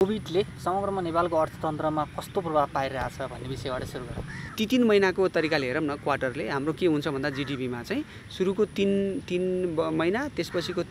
कोभिडले समग्रमा नेपालको अर्थतन्त्रमा कस्तो प्रभाव पारिरहेछ भन्ने विषयबाट सुरु गरौँ। ती 3 महिनाको तरिकाले हेरौँ न। क्वार्टरले हाम्रो के हुन्छ भन्दा जिडिपीमा चाहिँ सुरुको 3 महिना, त्यसपछिको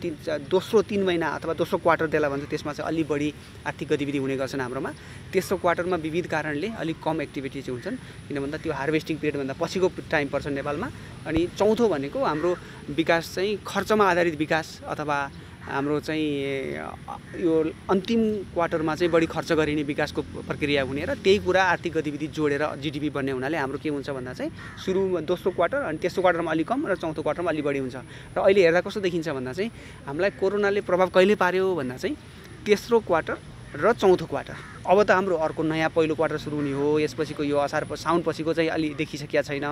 दोस्रो 3 महिना अथवा दोस्रो क्वार्टर त्यसलाई भन्छ, त्यसमा चाहिँ अलि बढी आर्थिक गतिविधि हुने गर्छन् हाम्रोमा। तेस्रो क्वार्टरमा विविध कारणले अलिक कम एक्टिभिटी चाहिँ हुन्छन्, किन भन्दा त्यो हार्भेस्टिङ पिरियडभन्दा पछिको टाइम पर्छ नेपालमा। अनि चौथो भनेको हाम्रो विकास चाहिँ खर्चमा आधारित विकास, अथवा हाम्रो चाहिँ यो अन्तिम क्वार्टरमा चाहिँ बढी खर्च गरिने विकासको प्रक्रिया हुने र त्यही कुरा आर्थिक गतिविधि जोडेर जिडिपी बन्ने हुनाले हाम्रो के हुन्छ भन्दा चाहिँ सुरुमा दोस्रो क्वार्टर अनि तेस्रो क्वार्टरमा अलिक कम र चौथो क्वार्टरमा अलि बढी हुन्छ। र अहिले हेर्दा कस्तो देखिन्छ भन्दा चाहिँ हामीलाई कोरोनाले प्रभाव कहिले पार्यो भन्दा चाहिँ तेस्रो क्वार्टर र चौथो क्वार्टर। अब त हाम्रो अर्को नयाँ पहिलो क्वार्टर सुरु हुने हो, यसपछिको यो असार साउन पछिको चाहिँ अलि देखिसकेका छैन।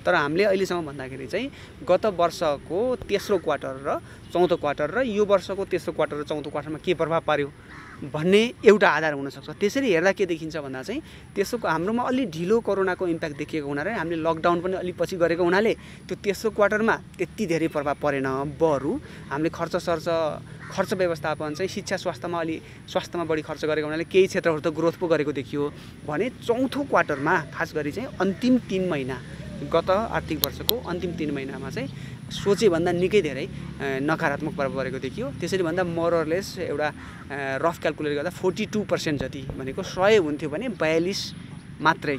तर हामीले अहिलेसम्म भन्दाखेरि चाहिँ गत वर्षको तेस्रो क्वार्टर र चौथो क्वार्टर र यो वर्षको तेस्रो क्वार्टर र चौथो क्वार्टरमा के प्रभाव पार्यो भन्ने एउटा आधार हुनसक्छ। त्यसरी हेर्दा के देखिन्छ भन्दा चाहिँ तेस्रो हाम्रोमा अलि ढिलो कोरोनाको इम्प्याक्ट देखिएको हुनाले हामीले लकडाउन पनि अलिक पछि गरेको हुनाले त्यो तेस्रो क्वार्टरमा त्यति धेरै प्रभाव परेन। बरु हामीले खर्च व्यवस्थापन चाहिँ शिक्षा स्वास्थ्यमा बढी खर्च गरेको हुनाले केही क्षेत्रहरू त ग्रोथ पो गरेको देखियो भने चौथो क्वार्टरमा खास गरी चाहिँ अन्तिम 3 महिना, गत आर्थिक वर्षको अन्तिम 3 महिनामा चाहिँ सोचेभन्दा निकै धेरै नकारात्मक प्रभाव परेको देखियो। त्यसरी भन्दा मोरलेस एउटा रफ क्यालकुलेट गर्दा 42% जति भनेको 100 हुन्थ्यो भने 42 मात्रै,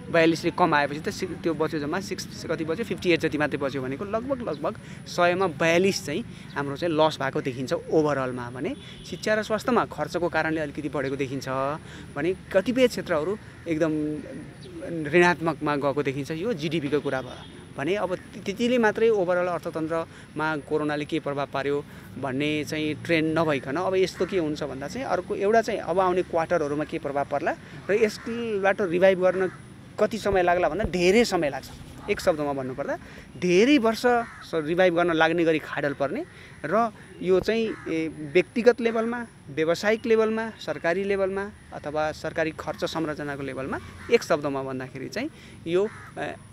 42ले कम आएपछि त त्यो बच्यो जम्मा 6 कति बच्यो 58 जति मात्रै बच्यो भनेको लगभग 100मा 42 चाहिँ हाम्रो चाहिँ लस भएको देखिन्छ ओभरअलमा। भने शिक्षा र स्वास्थ्यमा खर्चको कारणले अलिकति बढेको देखिन्छ भने कतिपय क्षेत्रहरू एकदम ऋणात्मकमा गएको देखिन्छ। यो जिडिपीको कुरा भयो भने अब त्यतिले मात्रै ओभरअल अर्थतन्त्रमा कोरोनाले के प्रभाव पार्यो भन्ने चाहिँ ट्रेन्ड नभइकन अब यस्तो के हुन्छ भन्दा चाहिँ अर्को एउटा चाहिँ अब आउने क्वार्टरहरूमा के प्रभाव पर्ला र यसबाट रिभाइभ गर्न कति समय लाग्ला भन्दा धेरै समय लाग्छ। एक शब्दमा भन्नुपर्दा धेरै वर्ष रिभाइभ गर्न लाग्ने गरी खाडल पर्ने र यो चाहिँ व्यक्तिगत लेभलमा, व्यावसायिक लेभलमा, सरकारी लेभलमा अथवा सरकारी खर्च संरचनाको लेभलमा एक शब्दमा भन्दाखेरि चाहिँ यो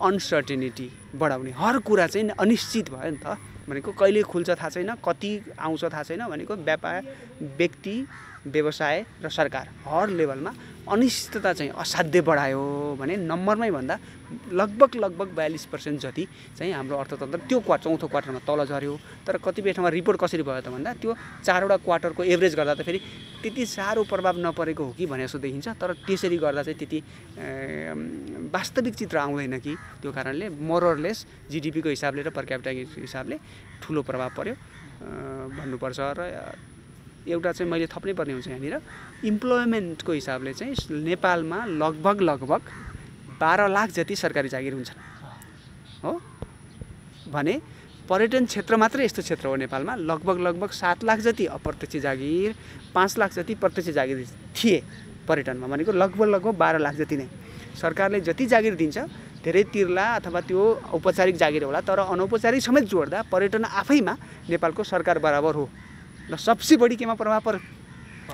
अनसर्टेनिटी बढाउने। हर कुरा चाहिँ अनिश्चित भयो नि त, भनेको कहिले खुल्छ थाहा छैन, कति आउँछ थाहा छैन, भनेको व्यापार, व्यक्ति, व्यवसाय र सरकार हर लेभलमा अनिश्चितता चाहिँ असाध्य बढायो भने नम्बरमै भन्दा लगभग 42% जति चाहिँ हाम्रो अर्थतन्त्र त्यो चौथो क्वार्टरमा तल झऱ्यो। तर कतिपय ठाउँमा रिपोर्ट कसरी भयो त भन्दा त्यो 4वटा क्वार्टरको एभरेज गर्दा त फेरि त्यति साह्रो प्रभाव नपरेको हो कि भने जस्तो देखिन्छ। तर त्यसरी गर्दा चाहिँ त्यति वास्तविक चित्र आउँदैन कि, त्यो कारणले मोरलेस जिडिपीको हिसाबले र पर क्यापिटाको हिसाबले ठुलो प्रभाव पर्यो भन्नुपर्छ। र एउटा चाहिँ मैले थप्नै पर्ने हुन्छ यहाँनिर, इम्प्लोइमेन्टको हिसाबले चाहिँ नेपालमा लगभग 12 लाख जति सरकारी जागिर हुन्छन् हो भने पर्यटन क्षेत्र मात्रै यस्तो क्षेत्र हो नेपालमा लगभग 7 लाख जति अप्रत्यक्ष जागिर, 5 लाख जति प्रत्यक्ष जागिर थिए पर्यटनमा, भनेको लगभग 12 लाख जति नै। सरकारले जति जागिर दिन्छ धेरै तिर्ला अथवा त्यो औपचारिक जागिर होला, तर अनौपचारिक समेत जोड्दा पर्यटन आफैमा नेपालको सरकार बराबर हो र सबसे बढी केमा प्रभाव पर्यो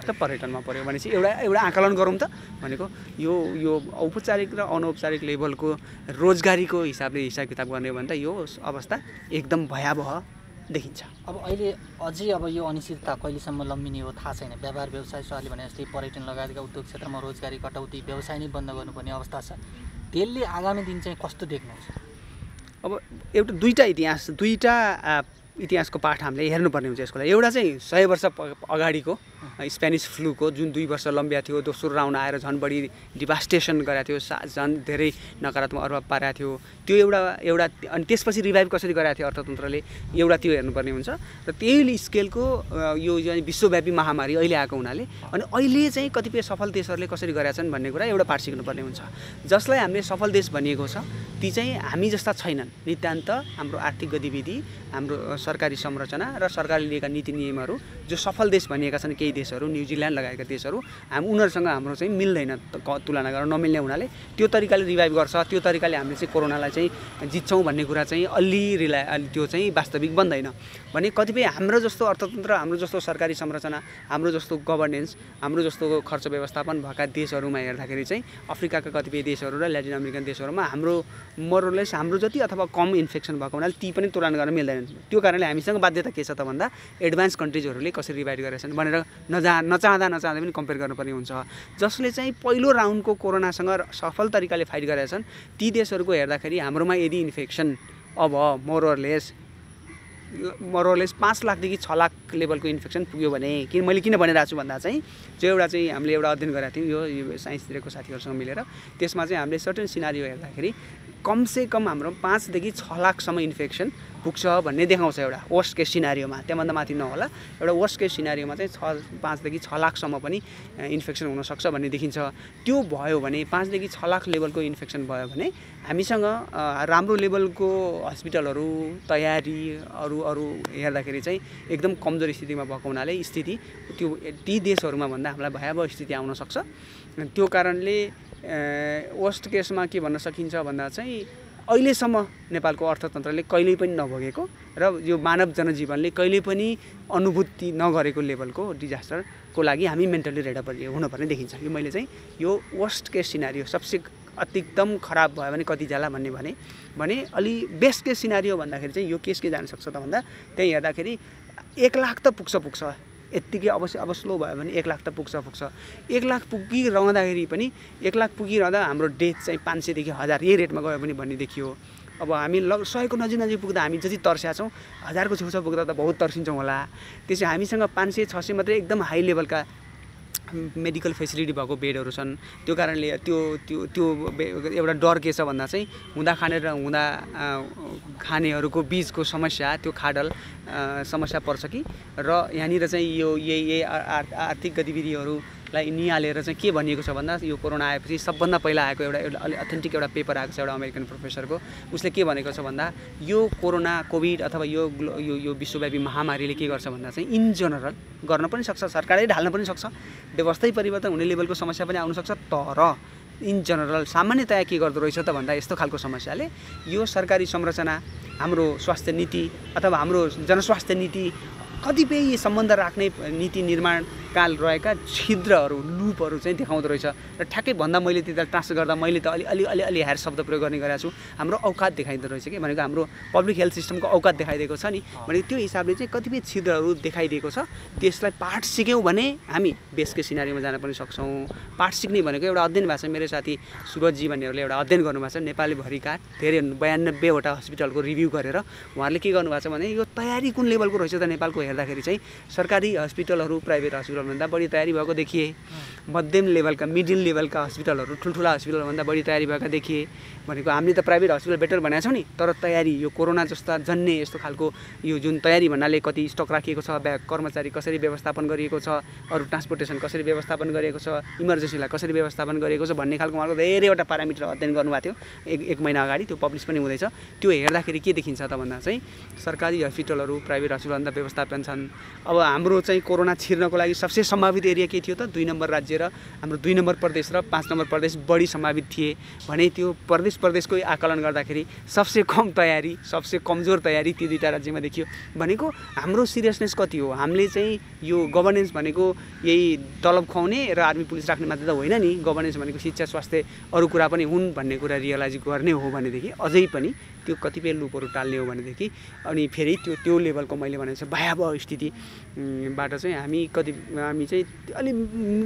त पर्यटनमा पर्यो। भनेपछि एउटा आकलन गरौँ त, भनेको यो औपचारिक र अनौपचारिक लेभलको रोजगारीको हिसाबले हिसाब किताब गर्ने हो भने त यो अवस्था एकदम भयावह देखिन्छ। अब अहिले अझै अब यो अनिश्चितता कहिलेसम्म लम्बिने हो थाहा छैन। व्यापार व्यवसाय सरले भने जस्तै पर्यटन लगायतका उद्योग क्षेत्रमा रोजगारी कटौती, व्यवसाय नै बन्द गर्नुपर्ने अवस्था छ। त्यसले आगामी दिन चाहिँ कस्तो देख्नुहुन्छ? अब दुईटा इतिहासको पाठ हामीले हेर्नुपर्ने हुन्छ यसको लागि। एउटा चाहिँ 100 वर्ष अगाडिको स्पेनिस फ्लूको जुन 2 वर्ष लम्बिया थियो, दोस्रो राउन्ड आएर झन् बढी डिभास्टेसन गरेको थियो, झन् धेरै नकारात्मक प्रभाव पारेको थियो, त्यो एउटा अनि त्यसपछि रिभाइभ कसरी गरेको थियो अर्थतन्त्रले, एउटा त्यो हेर्नुपर्ने हुन्छ। र त्यही स्केलको यो विश्वव्यापी महामारी अहिले आएको हुनाले अनि अहिले चाहिँ कतिपय सफल देशहरूले कसरी गरेका छन् भन्ने कुरा एउटा पाठ सिक्नुपर्ने हुन्छ। जसलाई हामीले सफल देश भनिएको छ ती चाहिँ हामी जस्ता छैनन्। नितान्त हाम्रो आर्थिक गतिविधि, हाम्रो सरकारी संरचना र सरकारले लिएका नीति नियमहरू जो सफल देश भनिएका छन् केही देशहरू, न्युजिल्यान्ड लगायतका देशहरू, उनीहरूसँग हाम्रो चाहिँ मिल्दैन, तुलना गरेर नमिल्ने हुनाले त्यो तरिकाले रिभाइभ गर्छ, त्यो तरिकाले हामीले चाहिँ कोरोनालाई चाहिँ जित्छौँ भन्ने कुरा चाहिँ अलि त्यो चाहिँ वास्तविक बन्दैन। भने कतिपय हाम्रो जस्तो अर्थतन्त्र, हाम्रो जस्तो सरकारी संरचना, हाम्रो जस्तो गभर्नेन्स, हाम्रो जस्तो खर्च व्यवस्थापन भएका देशहरूमा हेर्दाखेरि चाहिँ अफ्रिकाका कतिपय देशहरू र ल्याटिन अमेरिकन देशहरूमा हाम्रो मोरलेस हाम्रो जति अथवा कम इन्फेक्सन भएको हुनाले ती पनि तुलना गर्न मिल्दैन। त्यो कारण कारणले हामीसँग बाध्यता के छ त भन्दा एडभान्स कन्ट्रिजहरूले कसरी रिभाइड गरेका छन् भनेर नचाहँदा पनि कम्पेयर गर्नुपर्ने हुन्छ। जसले चाहिँ पहिलो राउन्डको कोरोनासँग सफल तरिकाले फाइट गरेका छन् ती देशहरूको हेर्दाखेरि हाम्रोमा यदि इन्फेक्सन अब मोरलेस 5 लाखदेखि 6 लाख लेभलको इन्फेक्सन पुग्यो भने मैले किन भनिरहेको छु भन्दा चाहिँ जो एउटा चाहिँ हामीले एउटा अध्ययन गरेका थियौँ यो साइन्सतिरको साथीहरूसँग मिलेर त्यसमा चाहिँ हामीले सर्टेन सिनारियो हेर्दाखेरि कमसेकम हाम्रो 5 देखि 6 लाखसम्म इन्फेक्सन पुग्छ भन्ने देखाउँछ एउटा वर्स्ट केस सिनारियोमा, त्यहाँभन्दा माथि नहोला। एउटा वर्स्ट केस सिनारियोमा चाहिँ 5 देखि 6 लाखसम्म पनि इन्फेक्सन हुनसक्छ भन्ने देखिन्छ। त्यो भयो भने 5 देखि 6 लाख लेभलको इन्फेक्सन भयो भने हामीसँग राम्रो लेभलको हस्पिटलहरू तयारी अरू हेर्दाखेरि चाहिँ एकदम कमजोर स्थितिमा भएको हुनाले स्थिति त्यो ती देशहरूमा भन्दा हामीलाई भयावह स्थिति आउन सक्छ। त्यो कारणले वर्स्ट केसमा के भन्न सकिन्छ भन्दा चाहिँ अहिलेसम्म नेपालको अर्थतन्त्रले कहिल्यै पनि नभोगेको र यो मानव जनजीवनले कहिल्यै पनि अनुभूति नगरेको लेभलको डिजास्टरको लागि हामी मेन्टली रेडी हुनुपर्ने देखिन्छ। यो मैले चाहिँ यो वर्स्ट केस सिनारियो सबसे अधिकतम खराब भयो भने कति जाला भने अलि बेस्ट केस सिनारियो भन्दाखेरि चाहिँ यो केस के जान सक्छ त भन्दा त्यही हेर्दाखेरि 1 लाख त पुग्छ यत्तिकै अब स्लो भयो भने 1 लाख त पुग्छ 1 लाख पुगिरहँदाखेरि पनि 1 लाख पुगिरहँदा हाम्रो डेथ चाहिँ 500 देखि 1000 यही रेटमा गयो पनि भन्ने देखियो। अब हामी 100 को नजिक पुग्दा हामी जति तर्स्या छौँ 1000 को छेउछाउ पुग्दा त बहुत तर्सिन्छौँ होला। त्यसै हामीसँग 500-600 मात्रै एकदम हाई लेभलका मेडिकल फेसिलिटी भएको बेडहरू छन्। त्यो कारणले त्यो एउटा डर के छ भन्दा चाहिँ हुँदा खाने र हुँदा खानेहरूको बीचको समस्या त्यो खाडल समस्या पर्छ कि र यहाँनिर चाहिँ यही आर्थिक गतिविधिहरूलाई निहालेर चाहिँ के भनिएको छ भन्दा यो कोरोना आएपछि सबभन्दा पहिला आएको एउटा अथेन्टिक एउटा पेपर आएको छ एउटा अमेरिकन प्रोफेसरको। उसले के भनेको छ भन्दा यो कोरोना कोभिड अथवा यो विश्वव्यापी महामारीले के गर्छ भन्दा चाहिँ इन जनरल गर्न पनि सक्छ, सरकारले ढाल्न पनि सक्छ, व्यवस्थै परिवर्तन हुने लेभलको समस्या पनि आउन सक्छ। तर इन जनरल सामान्यतया के गर्दो रहेछ त भन्दा यस्तो खालको समस्याले यो सरकारी संरचना हाम्रो स्वास्थ्य नीति अथवा हाम्रो जनस्वास्थ्य नीति कतिपय सम्बन्ध राख्ने नीति निर्माणका रहेका छिद्रहरू लुपहरू चाहिँ देखाउँदो रहेछ। र ठ्याक्कै भन्दा मैले त्यता ट्रान्सलेट गर्दा मैले त अलि हायर शब्द प्रयोग गर्ने गरेको छु। हाम्रो औकात देखाइदो रहेछ कि भनेको हाम्रो पब्लिक हेल्थ सिस्टमको औकात देखाइदिएको छ नि भने त्यो हिसाबले चाहिँ कतिपय छिद्रहरू देखाइदिएको छ। त्यसलाई पाठ सिक्यौँ भने हामी बेसको सिनारीमा जान पनि सक्छौँ। पाठ सिक्ने भनेको एउटा अध्ययन भएको छ, मेरो साथी सुरजी भन्नेहरूले एउटा अध्ययन गर्नुभएको छ नेपालीभरिका धेरै 92वटा हस्पिटलको रिभ्यू गरेर उहाँहरूले के गर्नुभएको छ भने यो तयारी कुन लेभलको रहेछ त नेपालको हेर्दाखेरि चाहिँ सरकारी हस्पिटलहरू प्राइभेट हस्पिटलभन्दा बढी तयारी भएको देखिए, मध्यम लेभलका मिडल लेभलका हस्पिटलहरू ठुल्ठुला हस्पिटलभन्दा बढी तयारी भएका देखिए। भनेको हामीले त प्राइभेट हस्पिटल बेटर भनेको छौँ नि, तर तयारी यो कोरोना जस्ता जन्ने यस्तो खालको यो जुन तयारी भन्नाले कति स्टक राखिएको छ, कर्मचारी कसरी व्यवस्थापन गरिएको छ, अरू ट्रान्सपोर्टेसन कसरी व्यवस्थापन गरिएको छ, इमर्जेन्सीलाई कसरी व्यवस्थापन गरिएको छ भन्ने खालको उहाँको धेरैवटा प्यारामिटर अध्ययन गर्नुभएको थियो एक महिना अगाडि। त्यो पब्लिस पनि हुँदैछ। त्यो हेर्दाखेरि के देखिन्छ त भन्दा चाहिँ सरकारी हस्पिटलहरू प्राइभेट हस्पिटलभन्दा व्यवस्थापन छन्। अब हाम्रो चाहिँ कोरोना छिर्नको लागि सबसे सम्भावित एरिया के थियो त 2 नम्बर राज्य र हाम्रो 2 नम्बर प्रदेश र 5 नम्बर प्रदेश बढी सम्भावित थिए भने त्यो प्रदेशको आकलन गर्दाखेरि सबसे कम तयारी सबसे कमजोर तयारी ती 2टा राज्यमा देखियो। भनेको हाम्रो सिरियसनेस कति हो, हामीले चाहिँ यो गभर्नेन्स भनेको यही तलब खुवाउने र आर्मी पुलिस राख्ने मात्र त होइन नि, गभर्नेन्स भनेको शिक्षा स्वास्थ्य अरू कुरा पनि हुन् भन्ने कुरा रियलाइज गर्ने हो भनेदेखि अझै पनि त्यो कतिपय लुपहरू टाल्ने हो भनेदेखि अनि फेरि त्यो लेभलको मैले भने चाहिँ भयावह स्थितिबाट चाहिँ हामी चाहिँ अलि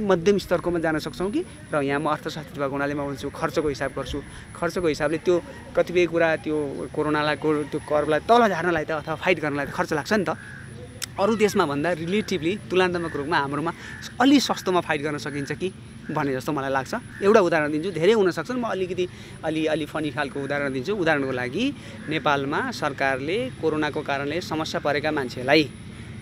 मध्यम स्तरकोमा जान सक्छौँ कि। र यहाँ म अर्थशास्त्री भएको हुनाले म भन्छु खर्चको हिसाब गर्छु। खर्चको हिसाबले त्यो कतिपय कुरा त्यो कोरोनालाई त्यो कर्भलाई तल झार्नलाई त अथवा फाइट गर्नलाई त खर्च लाग्छ नि त। अरू देशमा भन्दा रिलेटिभली तुलनात्मक रूपमा हाम्रोमा अलि सस्तोमा फाइट गर्न सकिन्छ कि भने जस्तो मलाई लाग्छ। एउटा उदाहरण दिन्छु, धेरै हुन सक्छन्, म अलिकति अलि फनी खालको उदाहरण दिन्छु। उदाहरणको लागि नेपालमा सरकारले कोरोनाको कारणले समस्या परेका मान्छेलाई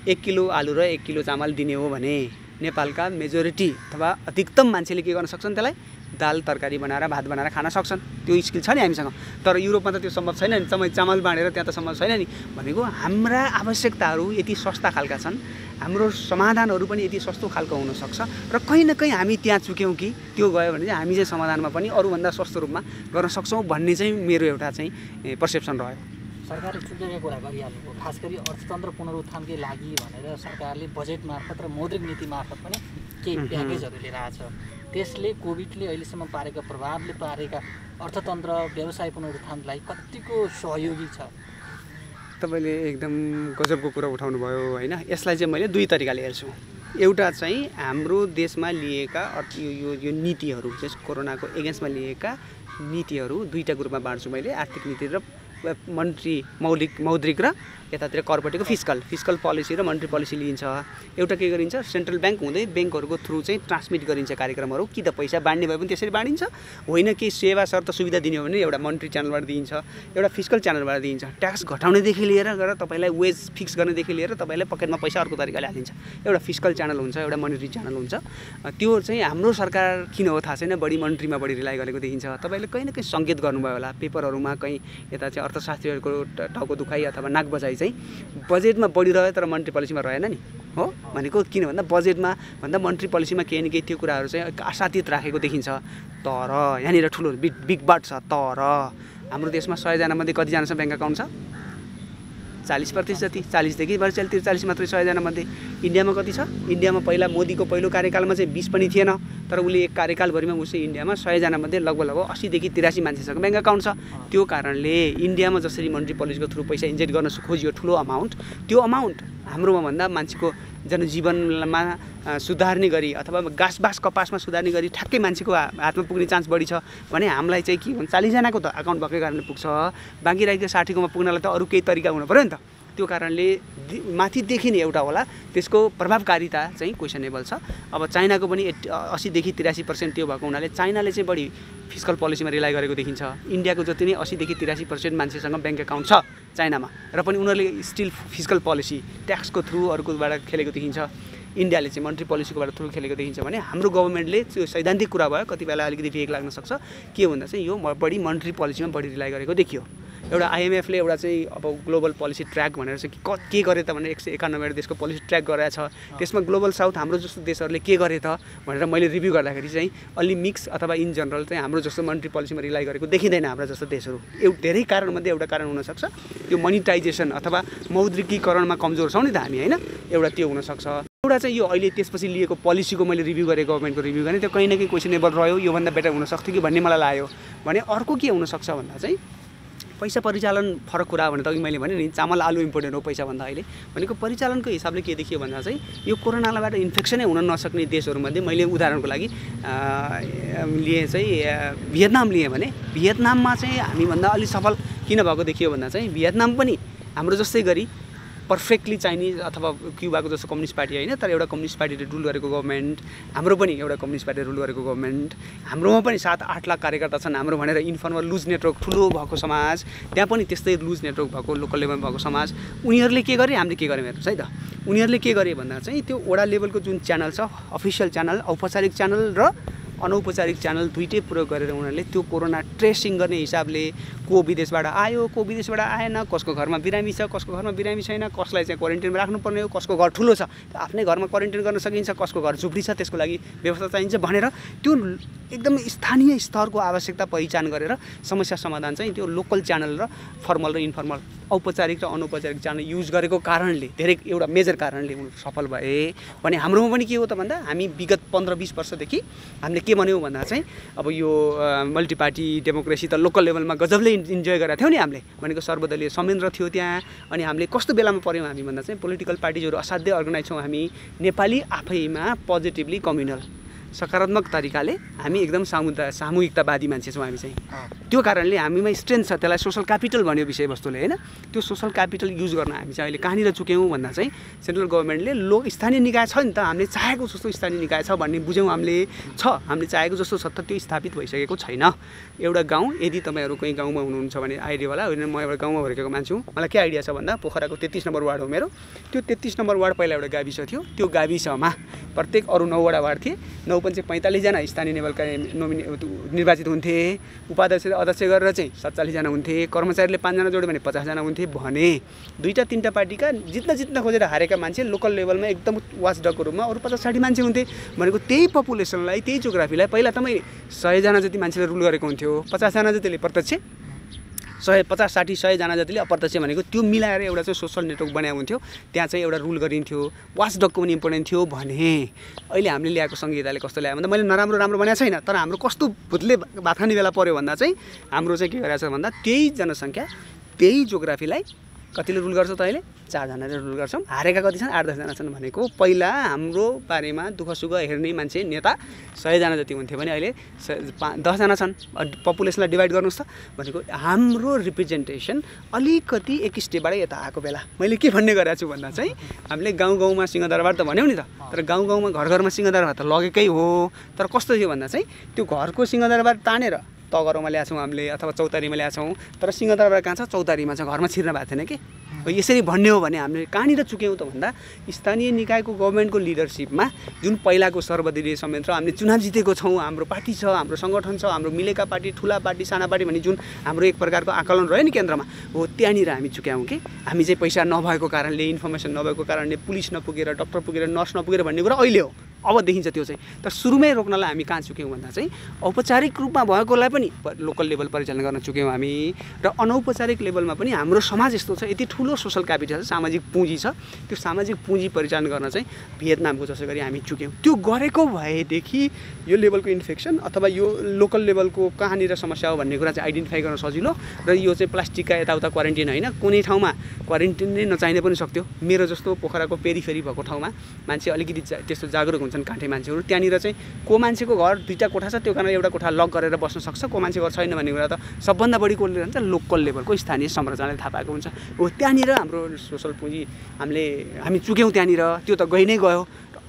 1 किलो आलु र 1 किलो चामल दिने हो भने नेपालका मेजोरिटी अथवा अधिकतम मान्छेले के गर्न सक्छन्, त्यसलाई दाल तरकारी बनाएर भात बनाएर खान सक्छन्। त्यो स्किल छ नि हामीसँग। तर युरोपमा त त्यो सम्भव छैन नि, चामल बाँडेर त्यहाँ त सम्भव छैन नि। भनेको हाम्रा आवश्यकताहरू यति सस्ता खालका छन्, हाम्रो समाधानहरू पनि यति सस्तो खालको हुनसक्छ र कहीँ न कहीँ हामी त्यहाँ चुक्यौँ कि त्यो गयो भने चाहिँ हामी चाहिँ समाधानमा पनि अरूभन्दा सस्तो रूपमा गर्न सक्छौँ भन्ने चाहिँ मेरो एउटा चाहिँ पर्सेप्सन रह्यो। सरकारले चुकेको कुरा गरिहाल्नु, खास गरी अर्थतन्त्र पुनरुत्थानकै लागि भनेर सरकारले बजेट मार्फत र मौद्रिक नीति मार्फत पनि केही प्याकेजहरू लिएर आएको छ। त्यसले कोभिडले अहिलेसम्म पारेका प्रभावले पारेका अर्थतन्त्र व्यवसाय पुनरुत्थानलाई कतिको सहयोगी छ? तपाईँले एकदम गजबको कुरा उठाउनु भयो होइन। यसलाई चाहिँ मैले दुई तरिकाले हेर्छु। एउटा चाहिँ हाम्रो देशमा लिएका यो नीतिहरू चाहिँ कोरोनाको एगेन्स्टमा लिएका नीतिहरू दुईवटा ग्रुपमा बाँड्छु मैले, आर्थिक नीति र मौद्रिक र यतातिर कर्पोरेटको फिस्कल पोलिसी र मन्ट्री पोलिसी लिइन्छ। एउटा के गरिन्छ, सेन्ट्रल ब्याङ्क हुँदै ब्याङ्कहरूको थ्रु चाहिँ ट्रान्समिट गरिन्छ कार्यक्रमहरू। कि त पैसा बाँड्ने भए पनि त्यसरी बाँडिन्छ, होइन केही सेवा शर्त सुविधा दिने हो भने एउटा मन्ट्री च्यानलबाट दिइन्छ, एउटा फिस्कल च्यानलबाट दिइन्छ। ट्याक्स घटाउनेदेखि लिएर तपाईँलाई वेज फिक्स गर्नेदेखि लिएर तपाईँलाई पकेटमा पैसा अर्को तरिकाले हालिन्छ। एउटा फिस्कल च्यानल हुन्छ, एउटा मनिटरी च्यानल हुन्छ। त्यो चाहिँ हाम्रो सरकार किन हो थाहा छैन, बढी मन्ट्रीमा बढी रिलाइ गरेको देखिन्छ। तपाईँले कहीँ न कहीँ सङ्केत गर्नुभयो होला पेपरहरूमा, कहीँ यता चाहिँ अर्थशास्त्रीहरूको टाउको दुखाइ अथवा नाक बजाइ चाहिँ बजेटमा बढिरह्यो तर मन्ट्री पोलिसीमा रहेन नि हो भनेको। किन भन्दा बजेटमा भन्दा मन्ट्री पोलिसीमा केही न केही त्यो कुराहरू चाहिँ आशातीत राखेको देखिन्छ। तर यहाँनिर ठुलो बिग बाट छ। तर हाम्रो देशमा 100 मध्ये कतिजनासँग ब्याङ्क अकाउन्ट छ? 40% जति, 40देखि 40 मात्रै 100 मध्ये। इन्डियामा कति छ? इन्डियामा पहिला मोदीको पहिलो कार्यकालमा चाहिँ 20 पनि थिएन, तर उसले एक कार्यकालभरिमा उसले इन्डियामा 100 मध्ये लगभग 80देखि 83 मान्छेसँग ब्याङ्क अकाउन्ट छ। त्यो कारणले इन्डियामा जसरी मन्ट्री पोलिसीको थ्रु पैसा इन्जेक्ट गर्न खोजियो ठुलो अमाउन्ट, त्यो अमाउन्ट हाम्रोमा भन्दा मान्छेको जनजीवनमा सुधार्ने गरी अथवा घाँस कपासमा सुधार्ने गरी ठ्याक्कै मान्छेको हातमा पुग्ने चान्स बढी छ भने हामीलाई चाहिँ के भन्छ 40 जनाको त अकाउन्ट भएकै कारणले पुग्छ। बाँकी रहेको 60कोमा पुग्नलाई त अरू केही तरिका हुनु पऱ्यो नि त। त्यो कारणले माथि देखिने एउटा होला, त्यसको प्रभावकारिता चाहिँ क्वेसनेबल छ। अब चाइनाको पनि 80देखि 83% त्यो भएको हुनाले चाइनाले चाहिँ बढी फिस्कल पोलिसीमा रिलाइ गरेको देखिन्छ। इन्डियाको जति नै 80देखि 83% मान्छेसँग ब्याङ्क अकाउन्ट छ चाइनामा, र पनि उनीहरूले स्टिल फिस्कल पोलिसी ट्याक्सको थ्रु अरूकोबाट खेलेको देखिन्छ। इन्डियाले चाहिँ मन्ट्री पोलिसीकोबाट थ्रु खेलेको देखिन्छ भने हाम्रो गभर्मेन्टले त्यो सैद्धान्तिक कुरा भयो, कति बेला अलिकति फेक लाग्न सक्छ। के भन्दा चाहिँ यो बढी मन्ट्री पोलिसीमा बढी रिलाइ गरेको देखियो। एउटा आइएमएफले एउटा चाहिँ अब ग्लोबल पोलिसी ट्र्याक भनेर चाहिँ के गरे त भनेर 191 देशको पोलिसी ट्र्याक गरेको छ। त्यसमा ग्लोबल साउथ हाम्रो जस्तो देशहरूले के गरे त भनेर मैले रिभ्यू गर्दाखेरि चाहिँ अलि मिक्स अथवा इन जनरल चाहिँ हाम्रो जस्तो मन्ट्री पोलिसीमा रिलाइ गरेको देखिँदैन हाम्रा जस्तो देशहरू। धेरै कारणमध्ये एउटा कारण हुनसक्छ त्यो मोनिटाइजेसन अथवा मौद्रिकीकरणमा कमजोर छौँ नि त हामी होइन, एउटा त्यो हुनसक्छ। एउटा चाहिँ यो अहिले त्यसपछि लिएको पोलिसीको मैले रिभ्यू गरेँ, गभर्मेन्टको रिभ्यू गरेँ, त्यो कहीँ न कहीँ क्वेसनेबल रह्यो, योभन्दा बेटर हुनसक्थ्यो कि भन्ने मलाई लाग्यो। भने अर्को के हुनसक्छ भन्दा चाहिँ पैसा परिचालन फरक कुरा भने त अघि मैले भने नि चामल आलु इम्पोर्टेन्ट हो पैसा भन्दा अहिले भनेको परिचालनको हिसाबले के देखियो भन्दा चाहिँ यो कोरोनाबाट इन्फेक्सनै हुन नसक्ने देशहरूमध्ये मैले उदाहरणको लागि लिए चाहिँ भियतनाम लिएँ भने भियतनाममा चाहिँ हामीभन्दा अलि सफल किन भएको देखियो भन्दा चाहिँ भियतनाम पनि हाम्रो जस्तै गरी पर्फेक्टली चाइनिज अथवा क्युबाको जस्तो कम्युनिस्ट पार्टी होइन, तर एउटा कम्युनिस्ट पार्टीले रुल गरेको गभर्मेन्ट, हाम्रो पनि एउटा कम्युनिस्ट पार्टीले रुल गरेको गभर्मेन्ट, हाम्रोमा पनि 7-8 लाख कार्यकर्ता छन् हाम्रो भनेर इन्फर्मल लुज नेटवर्क ठुलो भएको समाज, त्यहाँ पनि त्यस्तै लुज नेटवर्क भएको लोकल लेभलमा भएको समाज। उनीहरूले के गरे हामीले के गर्यौँ हेर्नुहोस् है त। उनीहरूले के गरे भन्दा चाहिँ त्यो वडा लेभलको जुन च्यानल छ, अफिसियल च्यानल, औपचारिक च्यानल र अनौपचारिक च्यानल दुइटै प्रयोग गरेर उनीहरूले त्यो कोरोना ट्रेसिङ गर्ने हिसाबले को विदेशबाट आयो, को विदेशबाट आएन, कसको घरमा बिरामी छ, कसको घरमा बिरामी छैन, कसलाई चाहिँ क्वारेन्टाइनमा राख्नुपर्ने हो, कसको घर ठुलो छ आफ्नै घरमा क्वारेन्टाइन गर्न सकिन्छ, कसको घर झुप्डी छ त्यसको लागि व्यवस्था चाहिन्छ भनेर त्यो एकदम स्थानीय स्तरको आवश्यकता पहिचान गरेर समस्या समाधान चाहिँ त्यो लोकल च्यानल र फर्मल र इन्फर्मल औपचारिक र अनौपचारिक च्यानल युज गरेको कारणले धेरै एउटा मेजर कारणले सफल भए। भने हाम्रोमा पनि के हो त भन्दा हामी विगत 15-20 वर्षदेखि हामीले के भन्यौँ भन्दा चाहिँ अब यो मल्टिपार्टी डेमोक्रेसी त लोकल लेभलमा गजबले इन्जोय गरेका थियौँ नि हामीले, भनेको सर्वदलीय संयन्त्र थियो त्यहाँ। अनि हामीले कस्तो बेलामा पऱ्यौँ हामी भन्दा चाहिँ पोलिटिकल पार्टिजहरू असाध्यै अर्गनाइज छौँ हामी, नेपाली आफैमा पोजिटिभली कम्युनल सकारात्मक तरिकाले हामी एकदम सामूहिकतावादी मान्छे छौँ हामी चाहिँ। त्यो कारणले हामीमा स्ट्रेन्थ छ, त्यसलाई सोसल क्यापिटल भन्यो विषयवस्तुले होइन। त्यो सोसल क्यापिटल युज गर्न हामी चाहिँ अहिले कहाँनिर चुक्यौँ भन्दा चाहिँ सेन्ट्रल गभर्मेन्टले स्थानीय निकाय छ नि त, हामीले चाहेको जस्तो स्थानीय निकाय छ भन्ने बुझ्यौँ हामीले। हामीले चाहेको जस्तो छ त त्यो स्थापित भइसकेको छैन। एउटा गाउँ यदि तपाईँहरू कहीँ गाउँमा हुनुहुन्छ भने आइडियावाला होइन, म एउटा गाउँमा हुर्केको मान्छे हुँ, मलाई के आइडिया छ भन्दा पोखराको 33 नम्बर वार्ड हो मेरो। त्यो 33 नम्बर वार्ड पहिला एउटा गाविस थियो, त्यो गाविसमा प्रत्येक अरू 9वटा वार्ड थिए, 9 पनि 45 जना स्थानीय लेभलका निर्वाचित हुन्थे, उपाध्यक्ष अध्यक्ष गरेर चाहिँ 47 जना हुन्थे, कर्मचारीले 5 जना जोड्यो भने 50 जना हुन्थे। भने 2-3 पार्टीका जित्न खोजेर हारेका मान्छे लोकल लेभलमा एकदम वाचडगको रूपमा अरू 50-60 मान्छे हुन्थे। भनेको त्यही पपुलेसनलाई त्यही जियोग्राफीलाई पहिला त मैले 100 जना जति मान्छेले रुल गरेको हुन्थ्यो, 50 जना जतिले प्रत्यक्ष, 50-60-100 जना जतिले अप्रत्यक्ष, भनेको त्यो मिलाएर एउटा चाहिँ सोसल नेटवर्क बनाएको हुन्थ्यो, त्यहाँ चाहिँ एउटा रुल गरिन्थ्यो, वाचडगको पनि इम्पोर्टेन्ट थियो। भने अहिले हामीले ल्याएको संहिताले कस्तो ल्यायो भन्दा मैले राम्रो बनाएको छैन, तर हाम्रो कस्तो भुतले भात खाने बेला पऱ्यो भन्दा चाहिँ हाम्रो चाहिँ के गरेको छ भन्दा त्यही जनसङ्ख्या त्यही जियोग्राफीलाई कतिले रुल गर्छ त अहिले 4 जनाले रुल गर्छौँ। हारेका कति छन् 8-10 जना छन् भनेको पहिला हाम्रो बारेमा दुःख सुख हेर्ने मान्छे नेता 100 जना जति हुन्थ्यो भने अहिले 10 जना छन्। पपुलेसनलाई डिभाइड गर्नुस् त भनेको हाम्रो रिप्रेजेन्टेसन अलिकति एक स्टेपबाट यता आएको बेला मैले के भन्ने गरेको छु भन्दा चाहिँ हामीले गाउँ-गाउँमा सिंहदरबार त भन्यौ नि त, तर गाउँ-गाउँमा घर-घरमा सिंहदरबार त लगेकै हो। तर कस्तो थियो भन्दा चाहिँ त्यो घरको सिंहदरबार तानेर तगरोमा ल्याछौँ हामीले अथवा चौतारीमा ल्याछौँ, तर सिंहदरबार कहाँ छ? चौतारीमा छ, घरमा छिर्न भएको थिएन कि। यसरी भन्ने हो भने हामीले कहाँनिर चुक्यौँ त भन्दा स्थानीय निकायको गभर्मेन्टको लिडरसिपमा जुन पहिलाको सर्वदलीय संयन्त्र हामीले चुनाव जितेको छौँ, हाम्रो पार्टी छ, हाम्रो सङ्गठन छ, हाम्रो मिलेका पार्टी, ठुला पार्टी, साना पार्टी भन्ने जुन हाम्रो एक प्रकारको आकलन रह्यो नि केन्द्रमा, हो त्यहाँनिर हामी चुक्यौँ कि हामी चाहिँ पैसा नभएको कारणले, इन्फर्मेसन नभएको कारणले, पुलिस नपुगेर, डक्टर पुगेर, नर्स नपुगेर भन्ने कुरा अहिले हो, अब देखिन्छ त्यो चाहिँ। तर सुरुमै रोक्नलाई हामी कहाँ चुक्यौँ भन्दा चाहिँ औपचारिक रूपमा भएकोलाई पनि लोकल लेभल परिचालन गर्न चुक्यौँ हामी, र अनौपचारिक लेभलमा पनि हाम्रो समाज यस्तो छ, यति ठुलो सोसल क्यापिटल छ, सामाजिक पुँजी छ, त्यो सामाजिक पुँजी परिचालन गर्न चाहिँ भियतनामको जसो गरी हामी चुक्यौँ। त्यो गरेको भएदेखि यो लेभलको इन्फेक्सन अथवा यो लोकल लेभलको कहाँनिर समस्या हो भन्ने कुरा चाहिँ आइडेन्टिफाई गर्न सजिलो, र यो चाहिँ प्लास्टिकका यताउता क्वारेन्टिन होइन, कुनै ठाउँमा क्वारेन्टिन नै नचाहिने पनि सक्थ्यो। मेरो जस्तो पोखराको पेरिफेरी भएको ठाउँमा मान्छे अलिकति त्यस्तो जागरुक हुन्छन् काठे मान्छेहरू, त्यहाँनिर चाहिँ को मान्छेको घर 2टा कोठा छ, त्यो कारण एउटा कोठा लक गरेर बस्न सक्छ, को मान्छे घर छैन भन्ने कुरा त सबभन्दा बढी कसले रहन्छ? लोकल लेभलको स्थानीय संरचनाले थाहा पाएको हुन्छ। हो त्यहाँनिर हाम्रो सोसल पुँजी हामी चुक्यौँ त्यहाँनिर, त्यो त गइ नै गयो।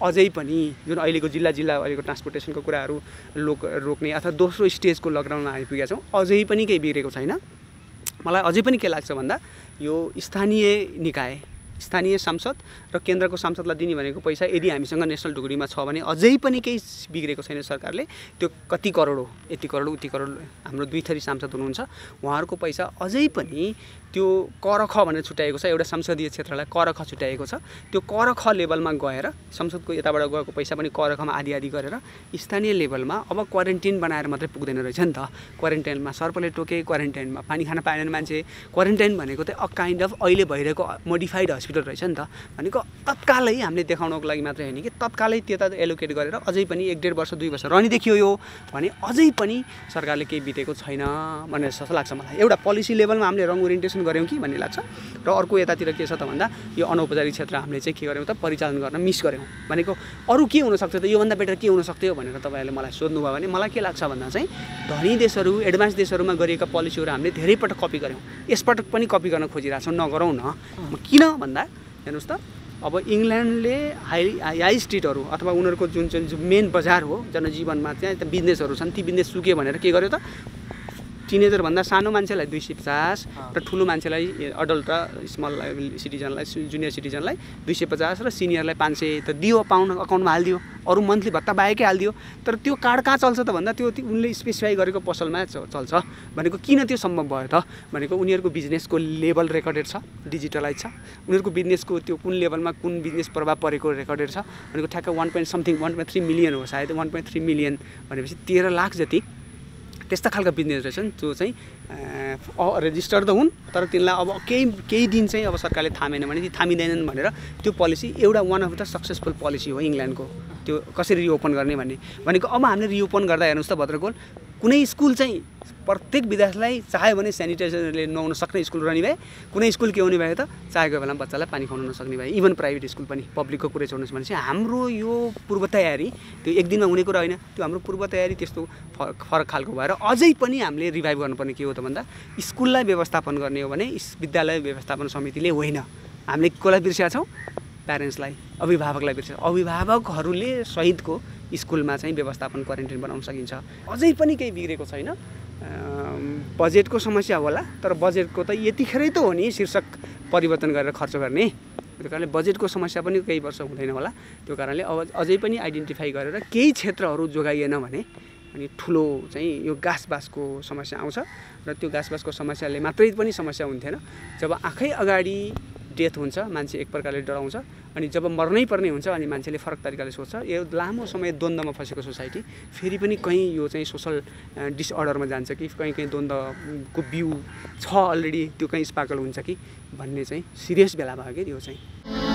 अझै पनि जुन अहिलेको जिल्ला अहिलेको ट्रान्सपोर्टेसनको कुराहरू रोक्ने अथवा दोस्रो स्टेजको लकडाउनमा आइपुगेका छौँ, अझै पनि केही बिग्रेको छैन। मलाई अझै पनि के लाग्छ भन्दा यो स्थानीय निकाय, स्थानीय सांसद र केन्द्रको सांसदलाई दिने भनेको पैसा यदि हामीसँग नेसनल ढुकुरीमा छ भने अझै पनि केही बिग्रेको छैन सरकारले। त्यो कति करोड हो, यति करोड उति करोड, हाम्रो 2 थरी सांसद हुनुहुन्छ, उहाँहरूको पैसा अझै पनि त्यो कर ख भनेर छुट्याएको छ, एउटा संसदीय क्षेत्रलाई कर ख छुट्याएको छ। त्यो कर ख लेभलमा गएर संसदको यताबाट गएको पैसा पनि कर खमा आदि गरेर स्थानीय लेभलमा अब क्वारेन्टाइन बनाएर मात्रै पुग्दैन रहेछ नि त। क्वारेन्टाइनमा सर्पले टोके, क्वारेन्टाइनमा पानी खान पाएन मान्छे, क्वारेन्टाइन भनेको चाहिँ अ काइन्ड अफ अहिले भइरहेको मोडिफाइड हस्पिटल रहेछ नि त। भनेको तत्कालै हामीले देखाउनको लागि मात्रै होइन कि तत्कालै त्यता एलोकेट गरेर अझै पनि 1-1.5 वर्ष 2 वर्ष रहने देखियो यो भने अझै पनि सरकारले केही बितेको छैन भनेर जस्तो लाग्छ मलाई। एउटा पोलिसी लेभलमा हामीले रङ ओरिएन्टेसन गऱ्यौँ कि भन्ने लाग्छ, र अर्को यतातिर के छ त भन्दा यो अनौपचारिक क्षेत्र हामीले चाहिँ के गर्यौँ त परिचालन गर्न मिस गऱ्यौँ। भनेको अरू के हुनसक्छ त, योभन्दा बेटर के हुनसक्थ्यो भनेर तपाईँहरूले मलाई सोध्नुभयो भने मलाई के लाग्छ भन्दा चाहिँ धनी देशहरू, एडभान्स देशहरूमा गरिएका पोलिसीहरू हामीले धेरै पटक कपी गऱ्यौँ, यसपटक पनि कपी गर्न खोजिरहेको छौँ, नगरौँ न। किन भन्दा हेर्नुहोस् त, अब इङ्ल्यान्डले हाई स्ट्रिटहरू अथवा उनीहरूको जुन मेन बजार हो जनजीवनमा त्यहाँ बिजनेसहरू छन्, ती बिजनेस सुक्यो भनेर के गर्यो त, टिनेजरभन्दा सानो मान्छेलाई 250 र ठुलो मान्छेलाई अडल्ट र स्मल सिटिजनलाई, जुनियर सिटिजनलाई 250 र सिनियरलाई 500 त दियो, अकाउन्टमा हालिदियो, अरू मन्थली भत्ता बाहेकै हालिदियो। तर त्यो कार्ड कहाँ चल्छ त भन्दा त्यो उनले स्पेसिफाई गरेको पसलमा चल्छ। भनेको किन त्यो सम्भव भयो त भनेको उनीहरूको बिजनेसको लेभल रेकर्डेड छ, डिजिटलाइज छ, उनीहरूको बिजनेसको त्यो कुन लेभलमा कुन बिजनेस प्रभाव परेको रेकर्डेड छ। भनेको ठ्याक्क 1.3 मिलियन हो सायद, 1.3 मिलियन भनेपछि 13 लाख जति त्यस्ता खालका बिजनेस रहेछन् जो चाहिँ रेजिस्टर्ड त हुन्, तर तिनलाई अब केही दिन चाहिँ अब सरकारले थामेन भने ती थामिँदैनन् भनेर त्यो पोलिसी एउटा one of the successful policy हो इङ्ल्यान्डको, त्यो कसरी रिओपन गर्ने भन्ने। भनेको अब हामीले रिओपन गर्दा हेर्नुहोस् त भद्रकोल कुनै स्कुल चाहिँ प्रत्येक विद्यार्थीलाई चाह्यो भने सेनिटाइजरले नुहाउन सक्ने स्कुल रहने भए, कुनै स्कुल के हुने भयो त चाहेको बेलामा बच्चालाई पानी खुवाउन नसक्ने भए, इभन प्राइभेट स्कुल पनि। पब्लिकको कुरै छोड्नुहोस् भने चाहिँ हाम्रो यो पूर्व तयारी त्यो एक दिनमा हुने कुरा होइन, त्यो हाम्रो पूर्व तयारी त्यस्तो फरक खालको भएर अझै पनि हामीले रिभाइभ गर्नुपर्ने के हो त भन्दा स्कुललाई व्यवस्थापन गर्ने हो भने विद्यालय व्यवस्थापन समितिले होइन, हामीले कसलाई बिर्सेका छौँ? प्यारेन्ट्सलाई, अभिभावकलाई बिर्सेका। अभिभावकहरूले सहितको स्कुलमा चाहिँ व्यवस्थापन क्वारेन्टाइन बनाउन सकिन्छ। अझै पनि केही बिग्रेको छैन, बजेटको समस्या होला, तर बजेटको त यतिखेरै त हो नि शीर्षक परिवर्तन गरेर खर्च गर्ने, त्यो कारणले बजेटको समस्या पनि केही वर्ष हुँदैन होला। त्यो कारणले अब अझै पनि आइडेन्टिफाई गरेर केही क्षेत्रहरू जोगाइएन भने अनि ठुलो चाहिँ यो गाँसबासको समस्या आउँछ, र त्यो गाँसबासको समस्याले मात्रै पनि समस्या हुन्थेन। जब आँखै अगाडि डेथ हुन्छ मान्छे एक प्रकारले डराउँछ, अनि जब मर्नै पर्ने हुन्छ अनि मान्छेले फरक तरिकाले सोच्छ। यो लामो समय द्वन्द्वमा फसेको सोसाइटी फेरि पनि कहीँ यो चाहिँ सोसल डिसअर्डरमा जान्छ कि कहीँ द्वन्द्वको बिउ छ अलरेडी, त्यो कहीँ स्पार्कल हुन्छ कि भन्ने चाहिँ सिरियस बेला भयो कि यो चाहिँ।